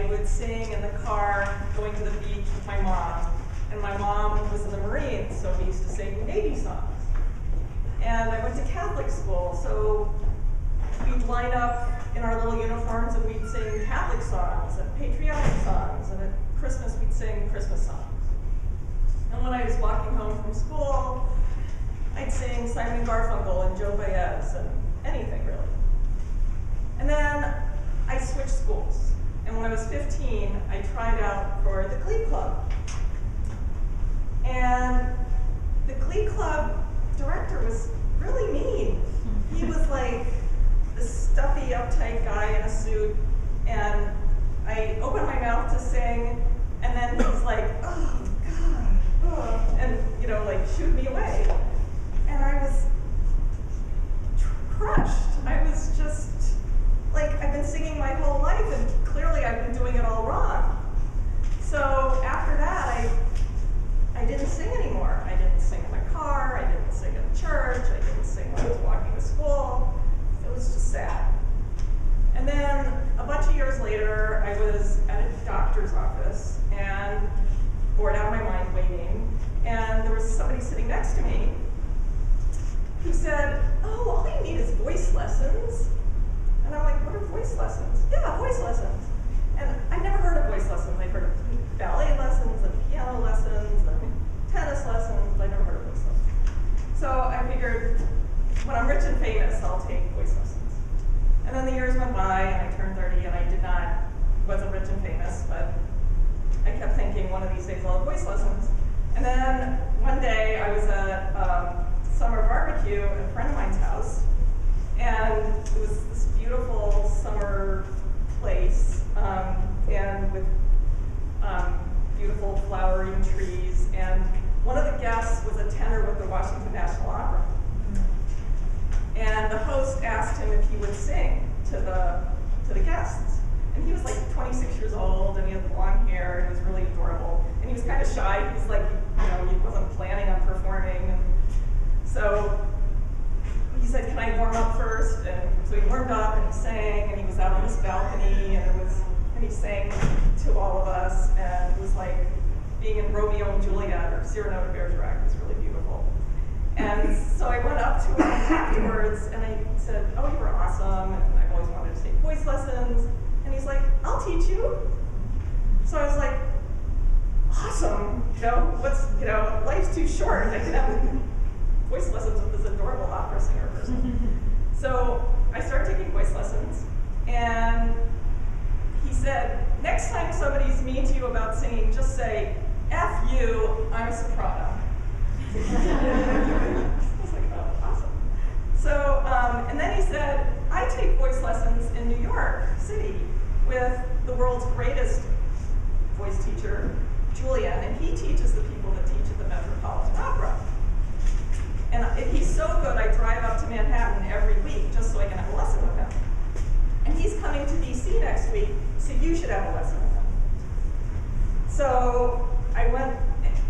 would sing in the car going to the beach with my mom. And my mom was in the Marines, so we used to sing Navy songs. And I went to Catholic school, so we'd line up in our little uniforms and we'd sing Catholic songs and patriotic songs, and at Christmas we'd sing Christmas songs. And when I was walking home from school, I'd sing Simon and Garfunkel and Joe Baez and anything really. And then I switched schools. And when I was 15, I tried out for the Glee Club. And the Glee Club director was really mean. He was like this stuffy, uptight guy in a suit. And I opened my mouth to sing, and then he was like, oh, God, oh, and, you know, like, shooed me away. And I was crushed. I was just, like, I've been singing my whole life, and clearly I've been doing it all wrong. So after that, I didn't sing anymore. I didn't sing in the car, I didn't sing in church, I didn't sing when I was walking to school. It was just sad. And then a bunch of years later, I was at a doctor's office and bored out of my mind waiting, and there was somebody sitting next to me who said, oh, all you need is voice lessons. And I'm like, what are voice lessons? Yeah, voice lessons. And I never heard of voice lessons. I've heard of ballet lessons and piano lessons and tennis lessons, but I never heard of voice lessons. So I figured, when I'm rich and famous, I'll take voice lessons. And then the years went by, and I turned 30, and I wasn't rich and famous, but I kept thinking, one of these days I'll have voice lessons. And then one day I was at summer barbecue at a friend of mine's house, and it was this beautiful summer place, and with beautiful flowering trees, and one of the guests was a tenor with the Washington National Opera. And the host asked him if he would sing to the guests. And he was like 26 years old, and he had long hair, and he was really adorable. And he was kind of shy. He was like, you know, he wasn't planning on performing. And so he said, can I warm up first? And so he warmed up, and he sang, and he was out on this balcony, and he sang to all of us, and it was like being in Romeo and Juliet or Cyrano de Bergerac. It was really beautiful. And so I went up to him afterwards, and I said, oh, you were awesome, and I've always wanted to take voice lessons. And he's like, I'll teach you. So I was like, awesome, life's too short. I could have voice lessons with this adorable opera singer person. So I started taking voice lessons, and he said, next time somebody's mean to you about singing, just say, F you, I'm a soprano. I was like, oh, awesome. So, and then he said, I take voice lessons in New York City with the world's greatest voice teacher, Julian, and he teaches the people that teach at the Metropolitan Opera. And he's so good, I drive up to Manhattan every week just so I can have a lesson with him. And he's coming to DC next week, so you should have a lesson with him. So I went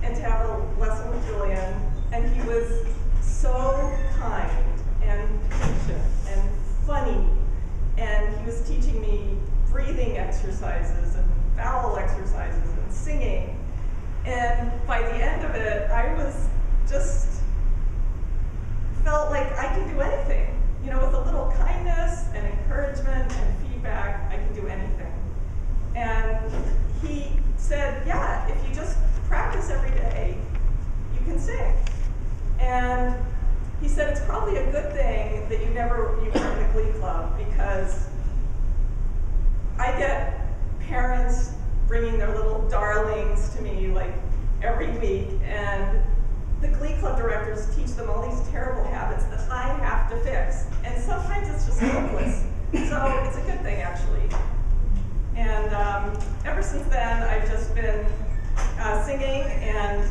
and to have a lesson with Julian, and he was so kind and patient and funny, and he was teaching me breathing exercises and vowel exercises and singing, and by the end of it, I was just felt like I can do anything. You know, with a little kindness and encouragement and feedback, I can do anything. And he said, yeah, if you just practice every day, you can sing. And he said it's probably a good thing that you weren't in the Glee Club, because I get parents bringing their little darlings to me like every week, and the Glee Club directors teach them all these terrible habits that I have to fix. And sometimes it's just hopeless. So it's a good thing, actually. And ever since then, I've just been singing and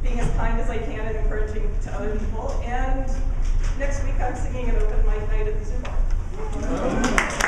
being as kind as I can and encouraging to other people. And next week, I'm singing an open mic night at the Zoo Bar.